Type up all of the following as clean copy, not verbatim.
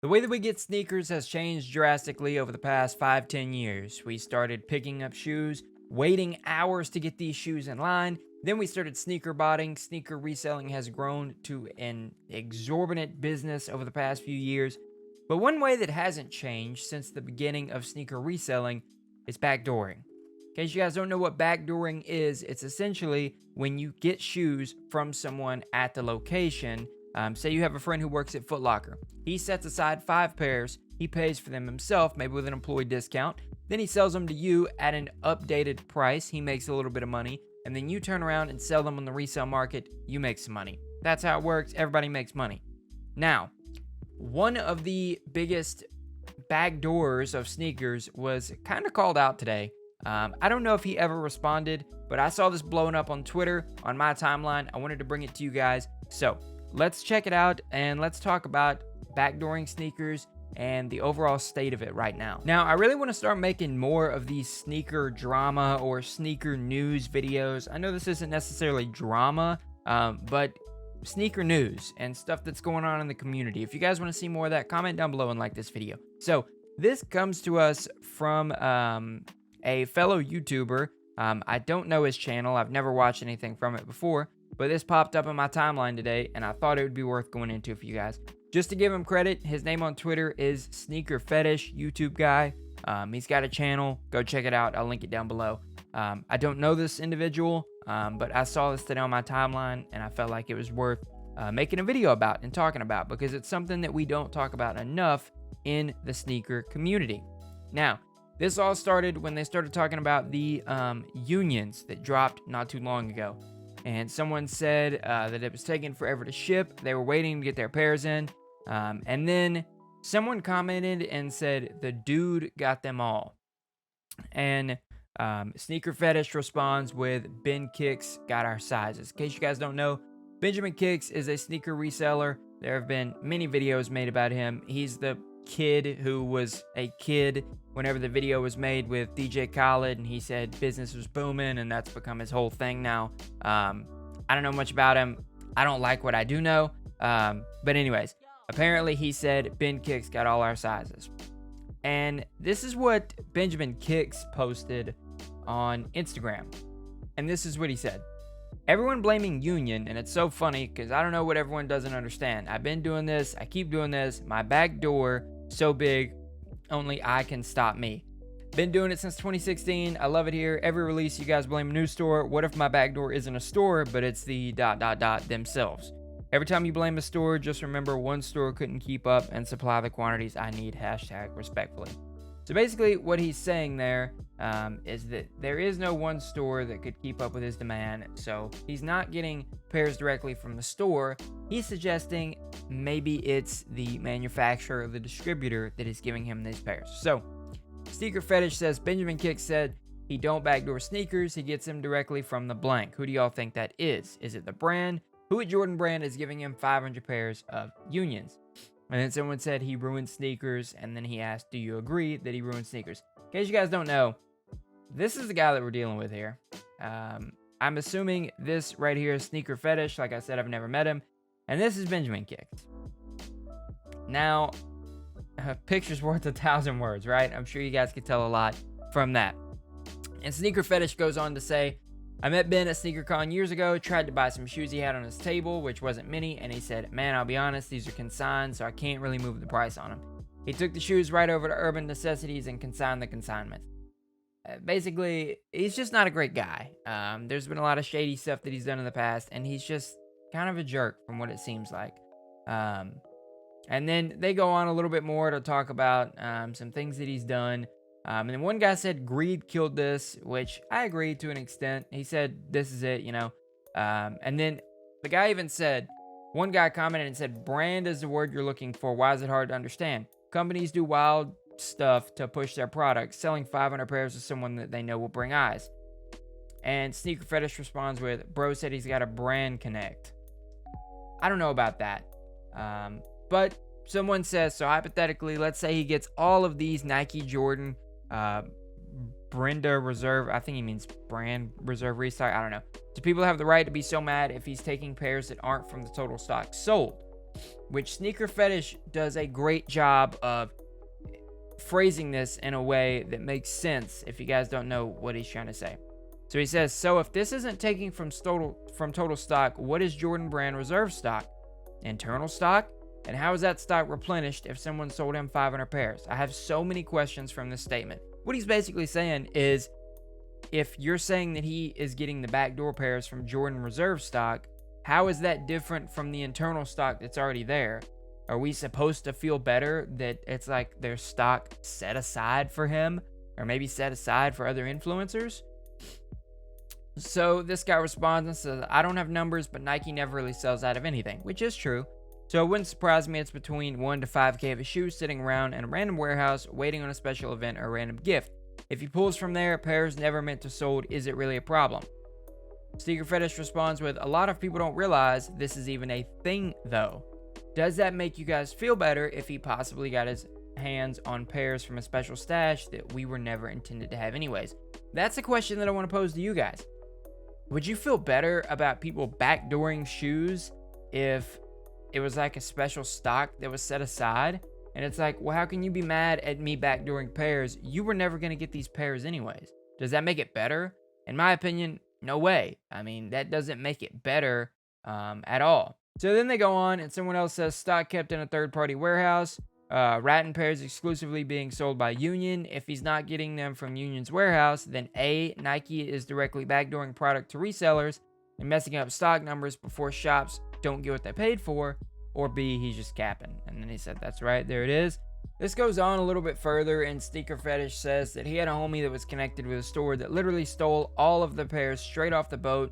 The way that we get sneakers has changed drastically over the past 5-10 years. We started picking up shoes, waiting hours to get these shoes in line. Then we started sneaker botting. Sneaker reselling has grown to an exorbitant business over the past few years. But one way that hasn't changed since the beginning of sneaker reselling is backdooring. In case you guys don't know what backdooring is, it's essentially when you get shoes from someone at the location. Say you have a friend who works at Foot Locker. He sets aside 5 pairs. He pays for them himself, maybe with an employee discount. Then he sells them to you at an updated price. He makes a little bit of money. And then you turn around and sell them on the resale market. You make some money. That's how it works. Everybody makes money. Now, one of the biggest backdoors of sneakers was kind of called out today. I don't know if he ever responded, but I saw this blowing up on Twitter, on my timeline. I wanted to bring it to you guys. So let's check it out and let's talk about backdooring sneakers and the overall state of it right now. Now, I really want to start making more of these sneaker drama or sneaker news videos. I know this isn't necessarily drama, but sneaker news and stuff that's going on in the community. If you guys want to see more of that, comment down below and like this video. So this comes to us from a fellow YouTuber. I don't know his channel. I've never watched anything from it before, but this popped up on my timeline today, and I thought it would be worth going into for you guys. Just to give him credit, his name on Twitter is Sneaker Fetish, YouTube guy. He's got a channel. Go check it out. I'll link it down below. I don't know this individual, but I saw this today on my timeline, and I felt like it was worth making a video about and talking about because it's something that we don't talk about enough in the sneaker community. Now, this all started when they started talking about the unions that dropped not too long ago. And someone said that it was taking forever to ship. They were waiting to get their pairs in. And then someone commented and said, the dude got them all. And Sneaker Fetish responds with, BenjaminKickz got our sizes. In case you guys don't know, BenjaminKickz is a sneaker reseller. There have been many videos made about him. He's the kid who was a kid whenever the video was made with DJ Khaled, and he said business was booming, and that's become his whole thing now. I don't know much about him. I don't like what I do know. But anyways, apparently he said BenjaminKickz got all our sizes. And this is what BenjaminKickz posted on Instagram. And this is what he said. Everyone blaming Union, and it's so funny because I don't know what everyone doesn't understand. I've been doing this. I keep doing this. My back door so big, only I can stop me. Been doing it since 2016. I love it here. Every release, you guys blame a new store. What if my back door isn't a store, but it's the ... themselves? Every time you blame a store, just remember one store couldn't keep up and supply the quantities I need. #respectfully. So basically what he's saying there is that there is no one store that could keep up with his demand. So he's not getting pairs directly from the store. He's suggesting maybe it's the manufacturer or the distributor that is giving him these pairs. So Sneaker Fetish says BenjaminKickz said he don't backdoor sneakers. He gets them directly from the blank. Who do y'all think that is? Is it the brand? Who at Jordan Brand is giving him 500 pairs of unions? And then someone said he ruined sneakers, and then he asked, do you agree that he ruined sneakers? In case you guys don't know, this is the guy that we're dealing with here. I'm assuming this right here is Sneaker Fetish. Like I said, I've never met him. And this is BenjaminKickz. Now, a picture's worth 1,000 words, right? I'm sure you guys could tell a lot from that. And Sneaker Fetish goes on to say, I met Ben at SneakerCon years ago, tried to buy some shoes he had on his table, which wasn't many, and he said, man, I'll be honest, these are consigned, so I can't really move the price on them. He took the shoes right over to Urban Necessities and consigned the consignment. Basically, he's just not a great guy. There's been a lot of shady stuff that he's done in the past, and he's just kind of a jerk from what it seems like. And then they go on a little bit more to talk about some things that he's done. And then one guy said greed killed this, which I agree to an extent. He said, this is it, you know. And then the guy even said, one guy commented and said, brand is the word you're looking for. Why is it hard to understand? Companies do wild stuff to push their products. Selling 500 pairs to someone that they know will bring eyes. And Sneaker Fetish responds with, bro said he's got a brand connect. I don't know about that. But someone says, so hypothetically, let's say he gets all of these Nike Jordan Brenda Reserve, I think he means brand reserve restock, I don't know. Do people have the right to be so mad if he's taking pairs that aren't from the total stock sold? which Sneaker Fetish does a great job of phrasing this in a way that makes sense if you guys don't know what he's trying to say. So he says, so if this isn't taking from total stock, what is Jordan Brand reserve stock? Internal stock? And how is that stock replenished if someone sold him 500 pairs? I have so many questions from this statement. What he's basically saying is, if you're saying that he is getting the backdoor pairs from Jordan reserve stock, how is that different from the internal stock that's already there? Are we supposed to feel better that it's like there's stock set aside for him, or maybe set aside for other influencers? So this guy responds and says, I don't have numbers, but Nike never really sells out of anything, which is true. So it wouldn't surprise me it's between 1 to 5K of a shoe sitting around in a random warehouse waiting on a special event or a random gift. If he pulls from there, pairs never meant to sold, is it really a problem? Sneaker Fetish responds with, a lot of people don't realize this is even a thing though. Does that make you guys feel better if he possibly got his hands on pairs from a special stash that we were never intended to have anyways? That's a question that I want to pose to you guys. Would you feel better about people backdooring shoes if it was like a special stock that was set aside? And it's like, well, how can you be mad at me backdooring pairs? You were never going to get these pairs anyways. Does that make it better? In my opinion, no way. I mean, that doesn't make it better at all. So then they go on and someone else says stock kept in a third-party warehouse. Rattan pairs exclusively being sold by Union. If he's not getting them from Union's warehouse, then A, Nike is directly backdooring product to resellers and messing up stock numbers before shops don't get what they paid for, or B, he's just capping. And then he said, that's right, there it is. This goes on a little bit further, and Sneaker Fetish says that he had a homie that was connected with a store that literally stole all of the pairs straight off the boat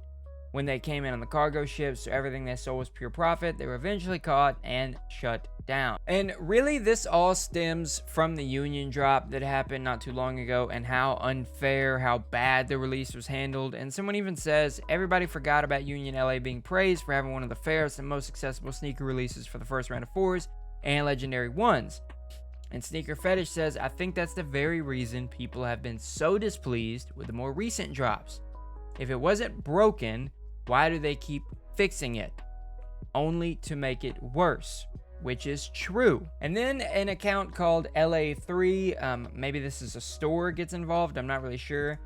when they came in on the cargo ship, so everything they sold was pure profit. They were eventually caught and shut down. And really, this all stems from the Union drop that happened not too long ago, and how unfair, how bad the release was handled. And someone even says, everybody forgot about Union LA being praised for having one of the fairest and most accessible sneaker releases for the first round of 4s and legendary 1s. And Sneaker Fetish says, I think that's the very reason people have been so displeased with the more recent drops. If it wasn't broken, why do they keep fixing it? Only to make it worse, which is true. And then an account called LA3, maybe this is a store, gets involved. I'm not really sure.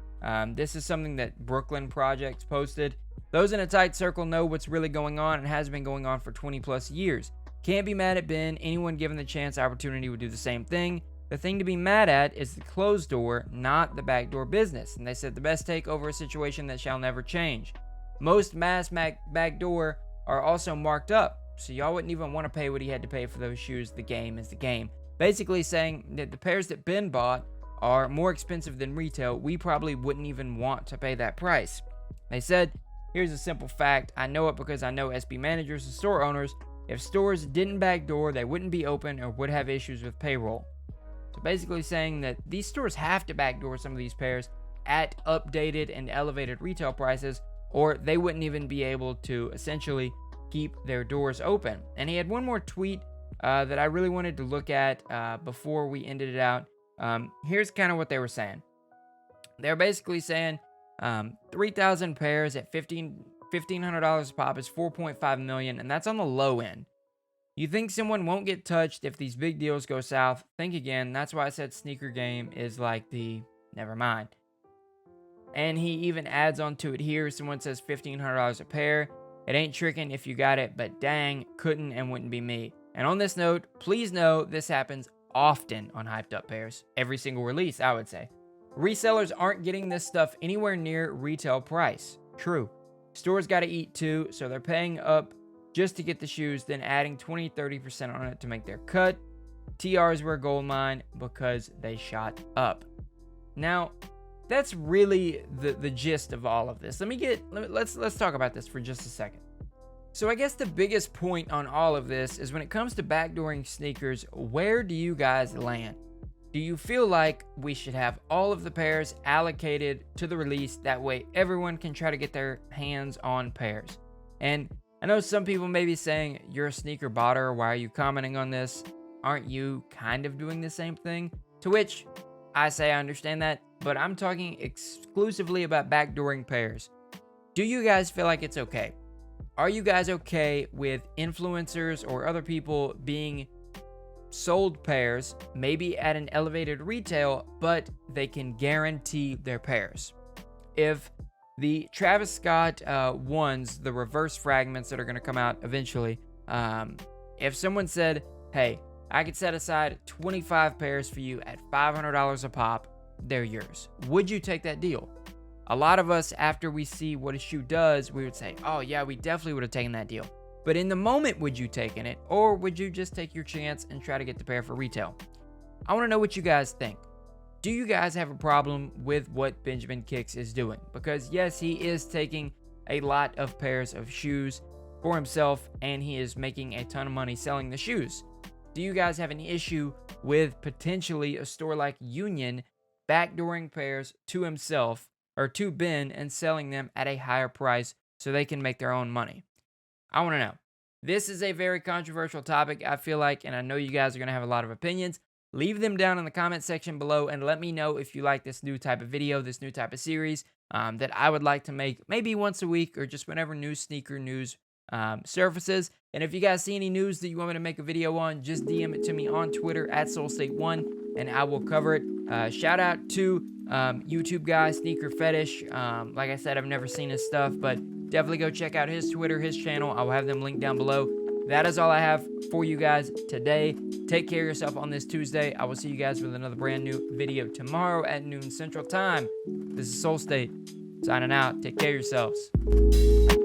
This is something that Brooklyn Projects posted. Those in a tight circle know what's really going on and has been going on for 20 plus years. Can't be mad at Ben. Anyone given the chance, opportunity would do the same thing. The thing to be mad at is the closed door, not the backdoor business. And they said the best take over a situation that shall never change. Most mass backdoor are also marked up, so y'all wouldn't even want to pay what he had to pay for those shoes. The game is the game. Basically saying that the pairs that Ben bought are more expensive than retail. We probably wouldn't even want to pay that price. They said, here's a simple fact. I know it because I know SB managers and store owners. If stores didn't backdoor, they wouldn't be open or would have issues with payroll. So basically saying that these stores have to backdoor some of these pairs at updated and elevated retail prices, or they wouldn't even be able to essentially keep their doors open. And he had one more tweet that I really wanted to look at before we ended it out. Here's kind of what they were saying. They're basically saying 3,000 pairs at $1,500 a pop is $4.5 million, and that's on the low end. You think someone won't get touched if these big deals go south? Think again. That's why I said sneaker game is like the never mind. And he even adds on to it here. Someone says $1,500 a pair. It ain't tricking if you got it, but dang, couldn't and wouldn't be me. And on this note, please know this happens often on hyped up pairs. Every single release, I would say. Resellers aren't getting this stuff anywhere near retail price. True. Stores got to eat too, so they're paying up just to get the shoes, then adding 20-30% on it to make their cut. TRs were a gold mine because they shot up. Now, that's really the gist of all of this. Let's talk about this for just a second. So I guess the biggest point on all of this is when it comes to backdooring sneakers, where do you guys land? Do you feel like we should have all of the pairs allocated to the release? That way everyone can try to get their hands on pairs. And I know some people may be saying, you're a sneaker botter, why are you commenting on this? Aren't you kind of doing the same thing? To which I say I understand that, but I'm talking exclusively about backdooring pairs. Do you guys feel like it's okay? Are you guys okay with influencers or other people being sold pairs, maybe at an elevated retail, but they can guarantee their pairs? If the Travis Scott ones, the reverse fragments that are going to come out eventually, if someone said, hey, I could set aside 25 pairs for you at $500 a pop, they're yours, would you take that deal? A lot of us, after we see what a shoe does, we would say, oh yeah, we definitely would have taken that deal. But in the moment, would you taken it, or would you just take your chance and try to get the pair for retail? I want to know what you guys think. Do you guys have a problem with what BenjaminKickz is doing? Because yes, he is taking a lot of pairs of shoes for himself, and he is making a ton of money selling the shoes. Do you guys have an issue with potentially a store like Union backdooring pairs to himself or to Ben and selling them at a higher price so they can make their own money? I want to know. This is a very controversial topic, I feel like, and I know you guys are going to have a lot of opinions. Leave them down in the comment section below and let me know if you like this new type of video, this new type of series that I would like to make maybe once a week or just whenever new sneaker news surfaces. And if you guys see any news that you want me to make a video on, just DM it to me on Twitter at Solestate1 and I will cover it. Shout out to YouTube guy Sneaker Fetish. Like I said, I've never seen his stuff, but definitely go check out his Twitter, his channel. I will have them linked down below. That is all I have for you guys today. Take care of yourself on this Tuesday. I will see you guys with another brand new video tomorrow at noon Central Time. This is Solestate signing out. Take care of yourselves.